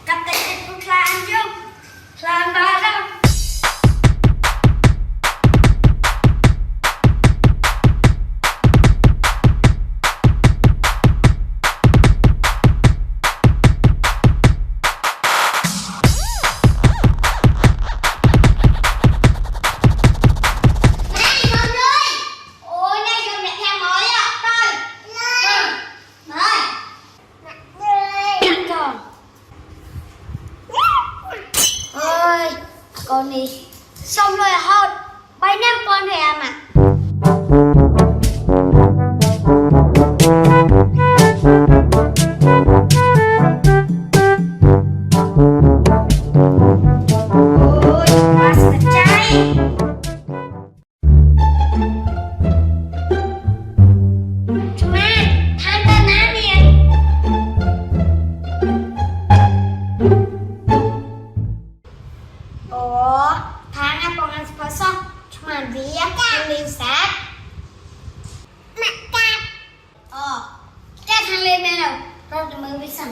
cặp tay con làm chứ làm ba đâu con đi xong rồi hôn bay năm con rồi em à ôi quá sợ cháy cuma tante nanya ủa tháng apa ngan sepasang cuma dia yang lihat makan oh kita thằng lên nào rồi tụi mình đi sẵn